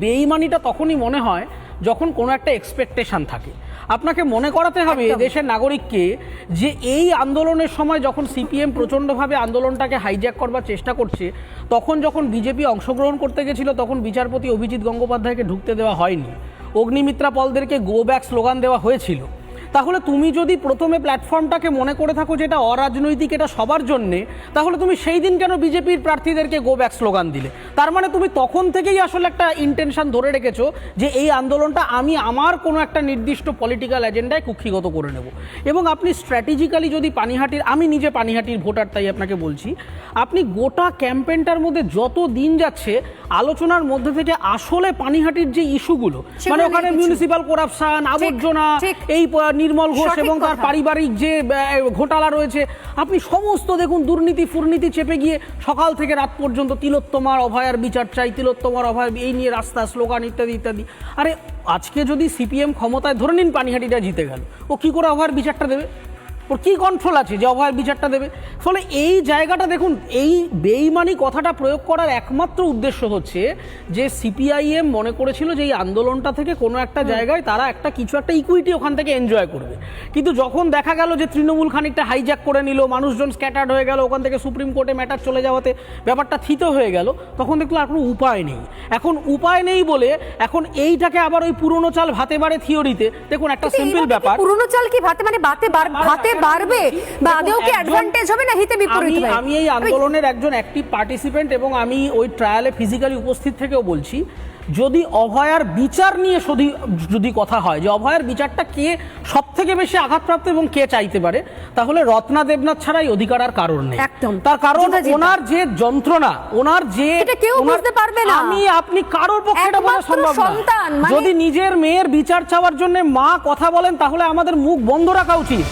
বেইমানিটা তখনই মনে হয় যখন কোনো একটা এক্সপেকটেশন থাকে। আপনাকে মনে করাতে হবে দেশের নাগরিককে যে এই আন্দোলনের সময় যখন সিপিএম প্রচণ্ডভাবে আন্দোলনটাকে হাইজ্যাক করবার চেষ্টা করছে, তখন যখন বিজেপি অংশগ্রহণ করতে গেছিল তখন বিচারপতি অভিজিৎ গঙ্গোপাধ্যায়কে ঢুকতে দেওয়া হয়নি, অগ্নিমিত্রা পলদেরকে গো ব্যাক স্লোগান দেওয়া হয়েছিল। তাহলে তুমি যদি প্রথমে প্ল্যাটফর্মটাকে মনে করে থাকো যে এটা অরাজনৈতিক, এটা সবার জন্যে, তাহলে তুমি সেই দিন কেন বিজেপির প্রার্থীদেরকে গো ব্যাক স্লোগান দিলে? তার মানে তুমি তখন থেকেই আসলে একটা ইন্টেনশন ধরে রেখেছো যে এই আন্দোলনটা আমি আমার কোনো একটা নির্দিষ্ট পলিটিক্যাল এজেন্ডায় কুক্ষিগত করে নেব। এবং আপনি স্ট্র্যাটেজিক্যালি যদি পানিহাটির, আমি নিজে পানিহাটির ভোটার তাই আপনাকে বলছি, আপনি গোটা ক্যাম্পেইনটার মধ্যে যত দিন যাচ্ছে আলোচনার মধ্যে থেকে আসলে পানিহাটির যে ইস্যুগুলো, মানে ওখানে মিউনিসিপ্যাল করাপশন, আবর্জনা, এই নির্মল ঘোষ এবং তার পারিবারিক যে ঘোটালা রয়েছে, আপনি সমস্ত দেখুন দুর্নীতি ফুর্নীতি চেপে গিয়ে সকাল থেকে রাত পর্যন্ত তিলোত্তমার অভয়ার বিচার চাই, তিলোত্তমার অভয়, এই নিয়ে রাস্তা স্লোগান ইত্যাদি ইত্যাদি। আরে আজকে যদি সিপিএম ক্ষমতায়, ধরে নিন পানিহাটিটা জিতে গেল, ও কি করে অভয়ার বিচারটা দেবে? ওর কী কন্ট্রোল আছে যে অভয়ের বিচারটা দেবে? ফলে এই জায়গাটা দেখুন, এই বেইমানি কথাটা প্রয়োগ করার একমাত্র উদ্দেশ্য হচ্ছে যে সিপিআইএম মনে করেছিল যে এই আন্দোলনটা থেকে কোনো একটা জায়গায় তারা একটা কিছু একটা ইকুইটি ওখান থেকে এনজয় করবে। কিন্তু যখন দেখা গেল যে তৃণমূল খানিকটা হাইজ্যাক করে নিল, মানুষজন স্ক্যাটার্ড হয়ে গেল, ওখান থেকে সুপ্রিম কোর্টে ম্যাটার চলে যাওয়াতে ব্যাপারটা থিতো হয়ে গেল, তখন দেখলো আর কোনো উপায় নেই। এখন উপায় নেই বলে এখন এইটাকে আবার ওই পুরনো চাল ভাতে বাড়ে থিওরিতে, দেখুন একটা সিম্পল ব্যাপার, পুরনো চাল কি ভাতে মানে ভাতে বাড়বে বা আদৌ কি অ্যাডভান্টেজ হবে না হিতে বিপরীত হবে? আমি এই আন্দোলনের একজন অ্যাক্টিভ পার্টিসিপেন্ট এবং আমি ওই ট্রায়ালে ফিজিক্যালি উপস্থিত থেকেও বলছি, যদি অভয়ার বিচার নিয়ে যদি কথা হয় যে অভয়ার বিচারটা কে সব থেকে বেশি আঘাতপ্রাপ্ত এবং কে চাইতে পারে, তাহলে রত্না দেবনাথ ছাড়াই অধিকার আর কারণ নেই। তার কারণ ওনার যে যন্ত্রণা, ওনার যে আমি আপনি কারোর পক্ষে এটা বলা সম্ভব না। যদি নিজের মেয়ের বিচার চাওয়ার জন্য মা কথা বলেন তাহলে আমাদের মুখ বন্ধ রাখা উচিত।